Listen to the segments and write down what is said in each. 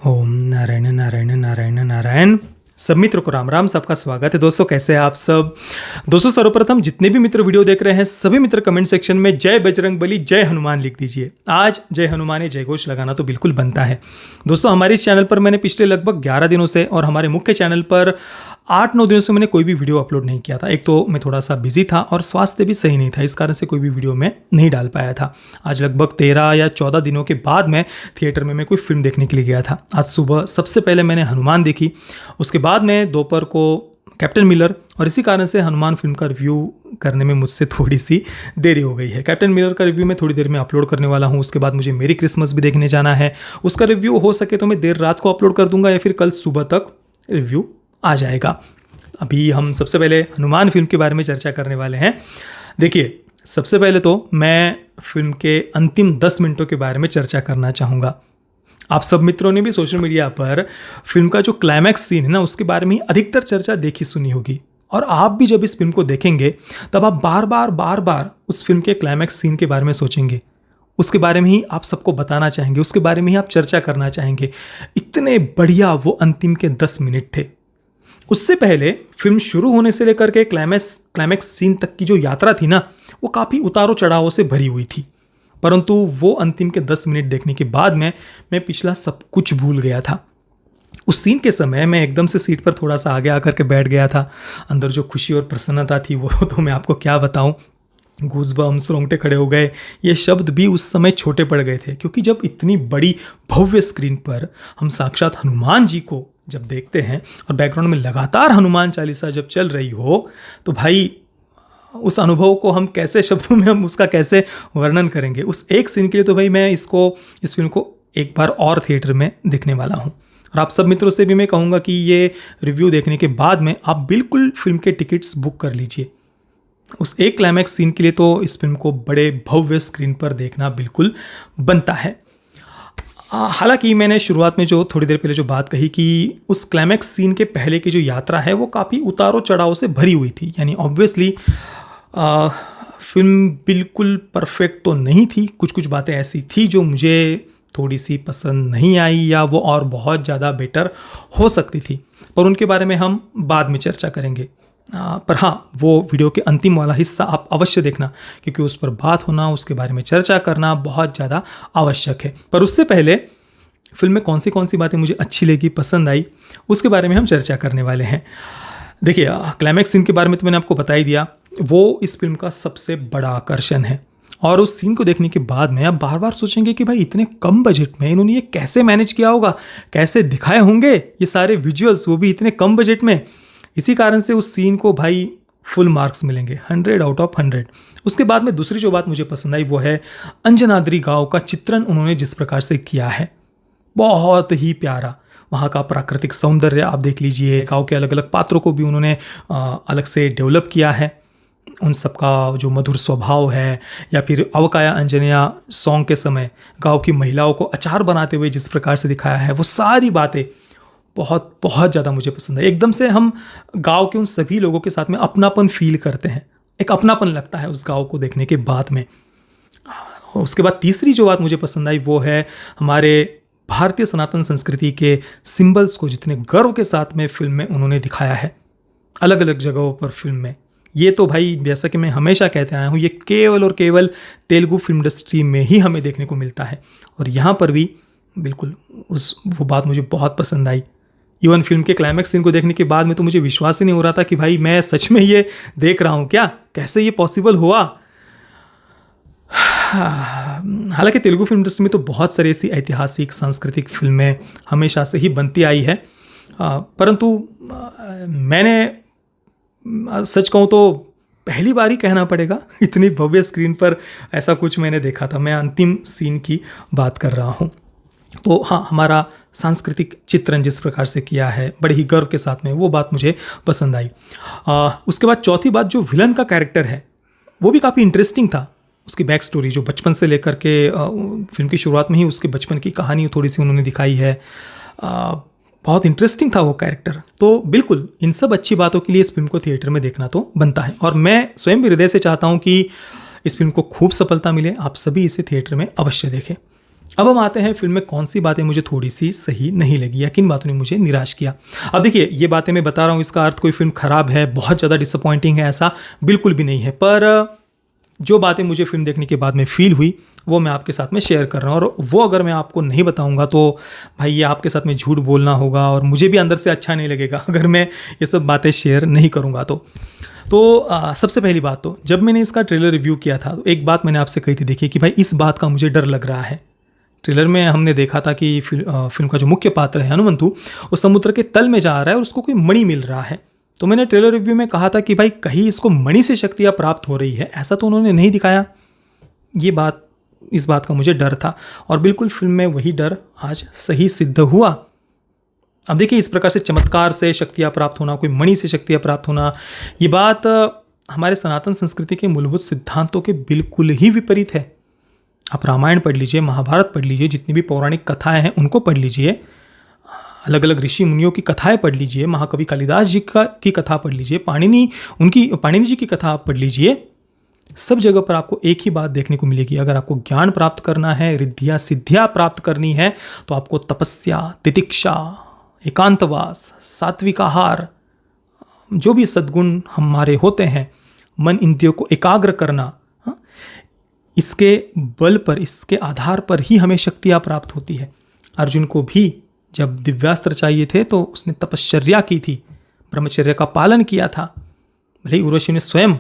ओम नारायण नारायण नारायण नारायण। सब मित्र को राम राम, सबका स्वागत है। दोस्तों कैसे हैं आप सब। दोस्तों सर्वप्रथम जितने भी मित्र वीडियो देख रहे हैं सभी मित्र कमेंट सेक्शन में जय बजरंगबली जय हनुमान लिख दीजिए। आज जय हनुमान जय घोष लगाना तो बिल्कुल बनता है। दोस्तों हमारे इस चैनल पर मैंने पिछले लगभग 11 दिनों से और हमारे मुख्य चैनल पर 8-9 दिनों से मैंने कोई भी वीडियो अपलोड नहीं किया था। एक तो मैं थोड़ा सा बिजी था और स्वास्थ्य भी सही नहीं था, इस कारण से कोई भी वीडियो मैं नहीं डाल पाया था। आज लगभग 13 या 14 दिनों के बाद मैं थिएटर में कोई फिल्म देखने के लिए गया था। आज सुबह सबसे पहले मैंने हनुमान देखी, उसके बाद मैं दोपहर को कैप्टन मिलर, और इसी कारण से हनुमान फिल्म का रिव्यू करने में मुझसे थोड़ी सी देरी हो गई है। कैप्टन मिलर का रिव्यू मैं थोड़ी देर में अपलोड करने वाला हूँ। उसके बाद मुझे मेरी क्रिसमस भी देखने जाना है, उसका रिव्यू हो सके तो मैं देर रात को अपलोड कर दूंगा या फिर कल सुबह तक रिव्यू आ जाएगा। अभी हम सबसे पहले हनुमान फिल्म के बारे में चर्चा करने वाले हैं। देखिए सबसे पहले तो मैं फिल्म के अंतिम 10 मिनटों के बारे में चर्चा करना चाहूँगा। आप सब मित्रों ने भी सोशल मीडिया पर फिल्म का जो क्लाइमैक्स सीन है ना, उसके बारे में अधिकतर चर्चा देखी सुनी होगी। और आप भी जब इस फिल्म को देखेंगे तब आप बार बार उस फिल्म के क्लाइमैक्स सीन के बारे में सोचेंगे, उसके बारे में ही आप सबको बताना चाहेंगे, उसके बारे में ही आप चर्चा करना चाहेंगे। इतने बढ़िया वो अंतिम के 10 मिनट थे। उससे पहले फिल्म शुरू होने से लेकर के क्लाइमैक्स सीन तक की जो यात्रा थी ना, वो काफ़ी उतारों चढ़ावों से भरी हुई थी। परंतु वो अंतिम के 10 मिनट देखने के बाद मैं पिछला सब कुछ भूल गया था। उस सीन के समय मैं एकदम से सीट पर थोड़ा सा आगे आकर के बैठ गया था। अंदर जो खुशी और प्रसन्नता थी वो तो मैं आपको क्या बताऊं। गूज़बम्स, रोंगटे खड़े हो गए। ये शब्द भी उस समय छोटे पड़ गए थे, क्योंकि जब इतनी बड़ी भव्य स्क्रीन पर हम साक्षात हनुमान जी को जब देखते हैं और बैकग्राउंड में लगातार हनुमान चालीसा जब चल रही हो, तो भाई उस अनुभव को हम कैसे शब्दों में हम उसका कैसे वर्णन करेंगे। उस एक सीन के लिए तो भाई मैं इस फिल्म को एक बार और थिएटर में देखने वाला हूँ। और आप सब मित्रों से भी मैं कहूँगा कि ये रिव्यू देखने के बाद में आप बिल्कुल फिल्म के टिकट्स बुक कर लीजिए। उस एक क्लाइमैक्स सीन के लिए तो इस फिल्म को बड़े भव्य स्क्रीन पर देखना बिल्कुल बनता है। हालांकि मैंने शुरुआत में जो थोड़ी देर पहले जो बात कही कि उस क्लाइमैक्स सीन के पहले की जो यात्रा है वो काफ़ी उतारों चढ़ावों से भरी हुई थी। यानी ऑब्वियसली फिल्म बिल्कुल परफेक्ट तो नहीं थी। कुछ बातें ऐसी थी जो मुझे थोड़ी सी पसंद नहीं आई, या वो और बहुत ज़्यादा बेटर हो सकती थी, पर उनके बारे में हम बाद में चर्चा करेंगे। पर हाँ, वो वीडियो के अंतिम वाला हिस्सा आप अवश्य देखना, क्योंकि उस पर बात होना, उसके बारे में चर्चा करना बहुत ज़्यादा आवश्यक है। पर उससे पहले फिल्म में कौन सी बातें मुझे अच्छी लगी, पसंद आई, उसके बारे में हम चर्चा करने वाले हैं। देखिए क्लाइमैक्स सीन के बारे में तो मैंने आपको बता ही दिया, वो इस फिल्म का सबसे बड़ा आकर्षण है। और उस सीन को देखने के बाद में आप बार बार सोचेंगे कि भाई इतने कम बजट में इन्होंने ये कैसे मैनेज किया होगा, कैसे दिखाए होंगे ये सारे विजुअल्स, वो भी इतने कम बजट में। इसी कारण से उस सीन को भाई फुल मार्क्स मिलेंगे, 100 आउट ऑफ 100। उसके बाद में दूसरी जो बात मुझे पसंद आई वो है अंजनाद्री गांव का चित्रण उन्होंने जिस प्रकार से किया है, बहुत ही प्यारा। वहाँ का प्राकृतिक सौंदर्य आप देख लीजिए, गांव के अलग अलग पात्रों को भी उन्होंने अलग से डेवलप किया है। उन सब का जो मधुर स्वभाव है, या फिर अवकाया अंजनिया सॉन्ग के समय गांव की महिलाओं को अचार बनाते हुए जिस प्रकार से दिखाया है, वो सारी बातें बहुत ज़्यादा मुझे पसंद है। एकदम से हम गांव के उन सभी लोगों के साथ में अपनापन फील करते हैं, एक अपनापन लगता है उस गांव को देखने के बाद में। उसके बाद तीसरी जो बात मुझे पसंद आई वो है हमारे भारतीय सनातन संस्कृति के सिंबल्स को जितने गर्व के साथ में फिल्म में उन्होंने दिखाया है अलग अलग जगहों पर फिल्म में। ये तो भाई जैसा कि मैं हमेशा कहते आया हूँ, ये केवल और केवल तेलुगु फिल्म इंडस्ट्री में ही हमें देखने को मिलता है, और यहाँ पर भी बिल्कुल वो बात मुझे बहुत पसंद आई। इवन फिल्म के क्लाइमैक्स सीन को देखने के बाद में तो मुझे विश्वास ही नहीं हो रहा था कि भाई मैं सच में ये देख रहा हूँ क्या, कैसे ये पॉसिबल हुआ। हालांकि तेलुगु फिल्म इंडस्ट्री में तो बहुत सारी ऐसी ऐतिहासिक सांस्कृतिक फिल्में हमेशा से ही बनती आई है, परंतु मैंने सच कहूँ तो पहली बार ही कहना पड़ेगा इतनी भव्य स्क्रीन पर ऐसा कुछ मैंने देखा था। मैं अंतिम सीन की बात कर रहा हूँ। तो हाँ, हमारा सांस्कृतिक चित्रण जिस प्रकार से किया है बड़े ही गर्व के साथ में, वो बात मुझे पसंद आई। उसके बाद चौथी बात, जो विलन का कैरेक्टर है वो भी काफ़ी इंटरेस्टिंग था। उसकी बैक स्टोरी जो बचपन से लेकर के फिल्म की शुरुआत में ही उसके बचपन की कहानी थोड़ी सी उन्होंने दिखाई है, बहुत इंटरेस्टिंग था वो कैरेक्टर। तो बिल्कुल इन सब अच्छी बातों के लिए इस फिल्म को थिएटर में देखना तो बनता है, और मैं स्वयं भी हृदय से चाहता हूँ कि इस फिल्म को खूब सफलता मिले, आप सभी इसे थिएटर में अवश्य देखें। अब हम आते हैं फिल्म में कौन सी बातें मुझे थोड़ी सी सही नहीं लगी या किन बातों ने मुझे निराश किया। अब देखिए, ये बातें मैं बता रहा हूँ, इसका अर्थ कोई फिल्म खराब है, बहुत ज़्यादा डिसअपॉइंटिंग है, ऐसा बिल्कुल भी नहीं है। पर जो बातें मुझे फिल्म देखने के बाद में फील हुई वो मैं आपके साथ में शेयर कर रहा हूँ, और वो अगर मैं आपको नहीं बताऊँगा तो भाई ये आपके साथ में झूठ बोलना होगा, और मुझे भी अंदर से अच्छा नहीं लगेगा अगर मैं ये सब बातें शेयर नहीं करूँगा तो सबसे पहली बात, तो जब मैंने इसका ट्रेलर रिव्यू किया था तो एक बात मैंने आपसे कही थी, देखिए कि भाई इस बात का मुझे डर लग रहा है। ट्रेलर में हमने देखा था कि फिल्म का जो मुख्य पात्र है हनुमंतु, वो समुद्र के तल में जा रहा है और उसको कोई मणि मिल रहा है। तो मैंने ट्रेलर रिव्यू में कहा था कि भाई कहीं इसको मणि से शक्तियाँ प्राप्त हो रही है, ऐसा तो उन्होंने नहीं दिखाया। इस बात का मुझे डर था, और बिल्कुल फिल्म में वही डर आज सही सिद्ध हुआ। अब देखिए, इस प्रकार से चमत्कार से शक्तियाँ प्राप्त होना, कोई मणि से शक्तियाँ प्राप्त होना, ये बात हमारे सनातन संस्कृति के मूलभूत सिद्धांतों के बिल्कुल ही विपरीत है। आप रामायण पढ़ लीजिए, महाभारत पढ़ लीजिए, जितनी भी पौराणिक कथाएं हैं उनको पढ़ लीजिए, अलग अलग ऋषि मुनियों की कथाएं पढ़ लीजिए, महाकवि कालिदास जी की कथा पढ़ लीजिए, पाणिनि जी की कथा आप पढ़ लीजिए। सब जगह पर आपको एक ही बात देखने को मिलेगी, अगर आपको ज्ञान प्राप्त करना है, रिद्धियाँ सिद्धियाँ प्राप्त करनी है, तो आपको तपस्या, तितिक्षा, एकांतवास, सात्विक आहार, जो भी सद्गुण हमारे होते हैं, मन इंद्रियों को एकाग्र करना, इसके बल पर, इसके आधार पर ही हमें शक्तियाँ प्राप्त होती है। अर्जुन को भी जब दिव्यास्त्र चाहिए थे तो उसने तपश्चर्या की थी, ब्रह्मचर्य का पालन किया था। भले ही उर्वशी ने स्वयं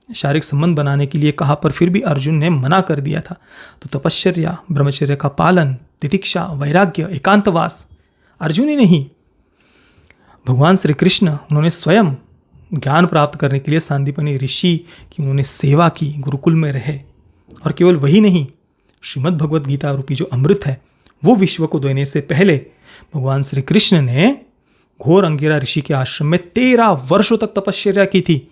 शारीरिक संबंध बनाने के लिए कहा, पर फिर भी अर्जुन ने मना कर दिया था। तो तपश्चर्या, ब्रह्मचर्य का पालन, तितिक्षा, वैराग्य, एकांतवास, अर्जुन ही नहीं, भगवान श्री कृष्ण, उन्होंने स्वयं ज्ञान प्राप्त करने के लिए सांदीपनि ऋषि की उन्होंने सेवा की, गुरुकुल में रहे। और केवल वही नहीं, श्रीमद् भगवद गीता रूपी जो अमृत है वो विश्व को देने से पहले भगवान श्री कृष्ण ने घोर अंगिरा ऋषि के आश्रम में 13 वर्षों तक तपश्चर्या की थी,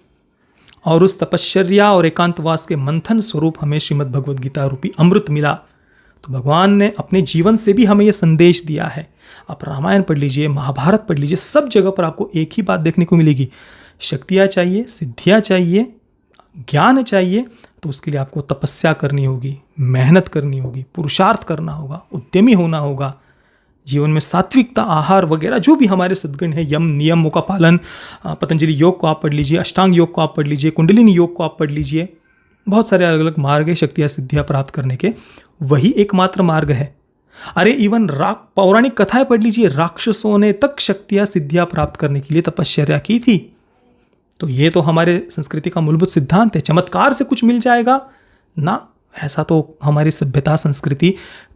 और उस तपश्चर्या और एकांतवास के मंथन स्वरूप हमें श्रीमद् भगवद गीता रूपी अमृत मिला। तो भगवान ने अपने जीवन से भी हमें यह संदेश दिया है। आप रामायण पढ़ लीजिए, महाभारत पढ़ लीजिए, सब जगह पर आपको एक ही बात देखने को मिलेगी, शक्तियाँ चाहिए, सिद्धियाँ चाहिए, ज्ञान चाहिए, तो उसके लिए आपको तपस्या करनी होगी, मेहनत करनी होगी, पुरुषार्थ करना होगा, उद्यमी होना होगा, जीवन में सात्विकता, आहार वगैरह जो भी हमारे सद्गुण है, यम नियमों का पालन, पतंजलि योग को आप पढ़ लीजिए, अष्टांग योग को आप पढ़ लीजिए, कुंडलिनी योग को आप पढ़ लीजिए, बहुत सारे अलग अलग मार्ग है शक्तियाँ सिद्धियाँ प्राप्त करने के, वही एकमात्र मार्ग है। अरे इवन पौराणिक कथाएं पढ़ लीजिए, राक्षसों ने तक शक्तियाँ सिद्धियाँ प्राप्त करने के लिए तपश्चर्या की थी। तो ये तो हमारे संस्कृति का मूलभूत सिद्धांत है। चमत्कार से कुछ मिल जाएगा ना, ऐसा तो हमारी सभ्यता संस्कृति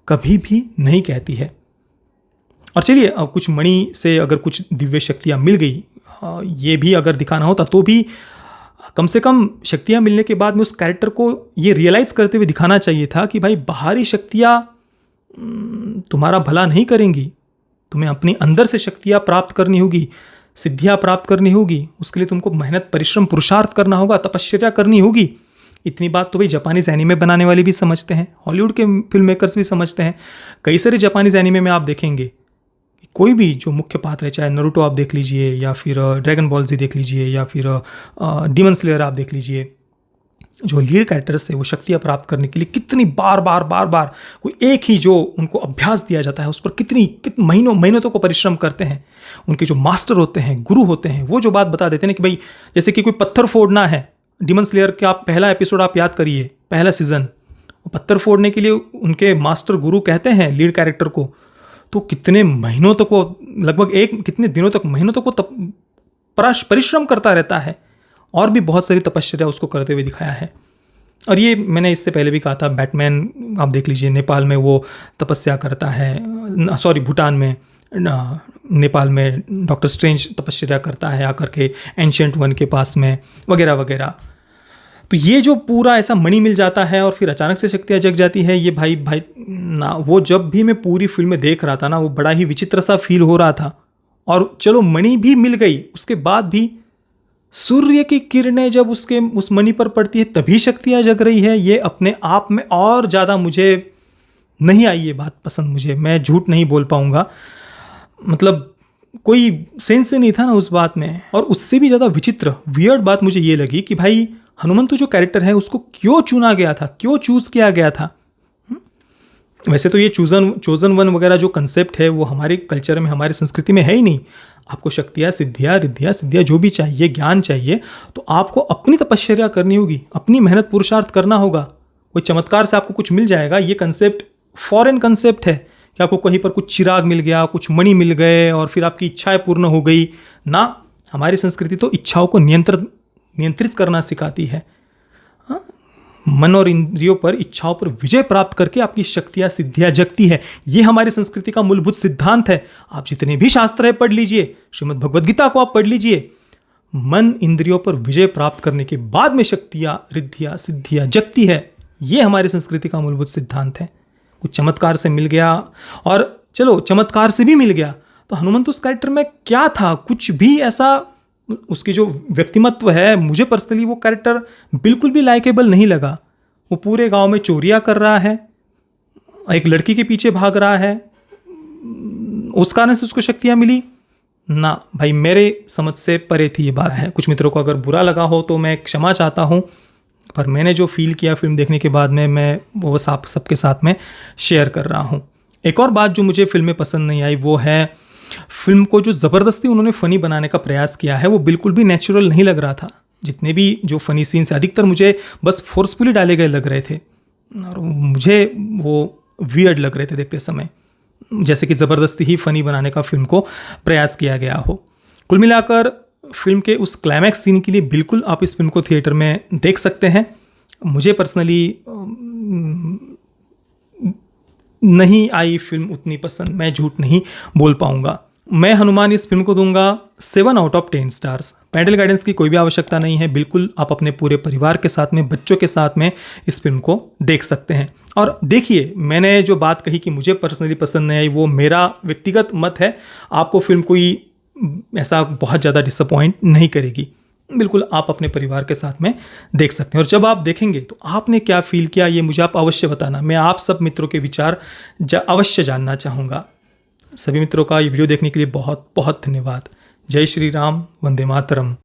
कभी भी नहीं कहती है। और चलिए, अब कुछ मणि से अगर कुछ दिव्य शक्तियाँ मिल गई, ये भी अगर दिखाना होता तो भी कम से कम शक्तियाँ मिलने के बाद में उस कैरेक्टर को ये रियलाइज़ करते हुए दिखाना चाहिए था कि भाई बाहरी शक्तियाँ तुम्हारा भला नहीं करेंगी, तुम्हें अपनी अंदर से शक्तियाँ प्राप्त करनी होगी, सिद्धियाँ प्राप्त करनी होगी, उसके लिए तुमको मेहनत, परिश्रम, पुरुषार्थ करना होगा, तपश्चर्या करनी होगी। इतनी बात तो भाई जापानीज़ एनीमे बनाने वाले भी समझते हैं, हॉलीवुड के फिल्म मेकर्स भी समझते हैं। कई सारे जापानीज़ एनीमे में आप देखेंगे, कोई भी जो मुख्य पात्र है, चाहे नरूटो आप देख लीजिए, या फिर ड्रैगन बॉल जी देख लीजिए, या फिर डीमन स्लेयर आप देख लीजिए, जो लीड कैरेक्टर्स है वो शक्तियाँ प्राप्त करने के लिए कितनी बार बार कोई एक ही जो उनको अभ्यास दिया जाता है उस पर कितनी महीनों तक को परिश्रम करते हैं। उनके जो मास्टर होते हैं, गुरु होते हैं, वो जो बात बता देते हैं ना कि भाई जैसे कि कोई पत्थर फोड़ना है, डीमन स्लेयर का आप पहला एपिसोड आप याद करिए, पहला सीजन, पत्थर फोड़ने के लिए उनके मास्टर गुरु कहते हैं लीड कैरेक्टर को, तो कितने महीनों तक वो, लगभग कितने दिनों तक, महीनों तक वो परिश्रम करता रहता है, और भी बहुत सारी तपश्चर्या उसको करते हुए दिखाया है। और ये मैंने इससे पहले भी कहा था, बैटमैन आप देख लीजिए, नेपाल में वो तपस्या करता है, भूटान में, नेपाल में डॉक्टर स्ट्रेंज तपश्चर्या करता है आकर के एंशिएंट वन के पास में, वगैरह वगैरह। तो ये जो पूरा ऐसा मणि मिल जाता है और फिर अचानक से शक्तियाँ जग जाती है, ये भाई ना, वो जब भी मैं पूरी फिल्म में देख रहा था ना, वो बड़ा ही विचित्र सा फील हो रहा था। और चलो मणि भी मिल गई, उसके बाद भी सूर्य की किरणें जब उस मणि पर पड़ती है तभी शक्तियाँ जग रही है, ये अपने आप में और ज़्यादा मुझे नहीं आई ये बात पसंद। मुझे, मैं झूठ नहीं बोल पाऊँगा, मतलब कोई सेंस ही नहीं था ना उस बात में। और उससे भी ज़्यादा वियर्ड बात मुझे ये लगी कि भाई हनुमंतु जो कैरेक्टर है उसको क्यों चुना गया था, क्यों चूज़ किया गया था। वैसे तो ये चोजन वन वगैरह जो कंसेप्ट है वो हमारे कल्चर में, हमारी संस्कृति में है ही नहीं। आपको शक्तियाँ, सिद्धियाँ, रिद्धियाँ, सिद्धियाँ जो भी चाहिए, ज्ञान चाहिए, तो आपको अपनी तपश्चर्या करनी होगी, अपनी मेहनत पुरुषार्थ करना होगा। कोई चमत्कार से आपको कुछ मिल जाएगा, ये कंसेप्ट फॉरेन कंसेप्ट है कि आपको कहीं पर कुछ चिराग मिल गया, कुछ मणि मिल गए और फिर आपकी इच्छाएं पूर्ण हो गई ना। हमारी संस्कृति तो इच्छाओं को नियंत्रित करना सिखाती है। मन और इंद्रियों पर, इच्छाओं पर विजय प्राप्त करके आपकी शक्तियां, सिद्धियां जगती है। ये हमारी संस्कृति का मूलभूत सिद्धांत है। आप जितने भी शास्त्र है पढ़ लीजिए, श्रीमद् भगवद गीता को आप पढ़ लीजिए, मन इंद्रियों पर विजय प्राप्त करने के बाद में शक्तियां, रिद्धियां, सिद्धियां जगती है। ये हमारी संस्कृति का मूलभूत सिद्धांत है। कुछ चमत्कार से मिल गया, और चलो चमत्कार से भी मिल गया तो हनुमंत उस कैरेक्टर में क्या था, कुछ भी ऐसा, उसकी जो व्यक्तिमत्व है, मुझे पर्सनली वो कैरेक्टर बिल्कुल भी लाइकेबल नहीं लगा। वो पूरे गांव में चोरियां कर रहा है, एक लड़की के पीछे भाग रहा है, उस कारण से उसको शक्तियां मिली ना। भाई मेरे समझ से परे थी ये बात है। कुछ मित्रों को अगर बुरा लगा हो तो मैं क्षमा चाहता हूँ, पर मैंने जो फील किया फिल्म देखने के बाद में, मैं वो सबके साथ में शेयर कर रहा हूँ। एक और बात जो मुझे फिल्म में पसंद नहीं आई वो है, फिल्म को जो ज़बरदस्ती उन्होंने फ़नी बनाने का प्रयास किया है वो बिल्कुल भी नेचुरल नहीं लग रहा था। जितने भी जो फ़नी सीन्स अधिकतर मुझे बस फोर्सफुली डाले गए लग रहे थे और मुझे वो वियर्ड लग रहे थे देखते समय, जैसे कि ज़बरदस्ती ही फ़नी बनाने का फिल्म को प्रयास किया गया हो। कुल मिलाकर फिल्म के उस क्लाइमैक्स सीन के लिए बिल्कुल आप इस फिल्म को थिएटर में देख सकते हैं। मुझे पर्सनली नहीं आई फिल्म उतनी पसंद, मैं झूठ नहीं बोल पाऊंगा। मैं हनुमान इस फिल्म को दूंगा 7 out of 10 stars. Parental guidance की कोई भी आवश्यकता नहीं है, बिल्कुल आप अपने पूरे परिवार के साथ में, बच्चों के साथ में इस फिल्म को देख सकते हैं। और देखिए, मैंने जो बात कही कि मुझे पर्सनली पसंद नहीं आई, वो मेरा व्यक्तिगत मत है। आपको फिल्म कोई ऐसा बहुत ज़्यादा डिसअपॉइंट नहीं करेगी। बिल्कुल आप अपने परिवार के साथ में देख सकते हैं। और जब आप देखेंगे तो आपने क्या फील किया, ये मुझे आप अवश्य बताना। मैं आप सब मित्रों के विचार अवश्य जानना चाहूँगा। सभी मित्रों का ये वीडियो देखने के लिए बहुत बहुत धन्यवाद। जय श्री राम, वंदे मातरम।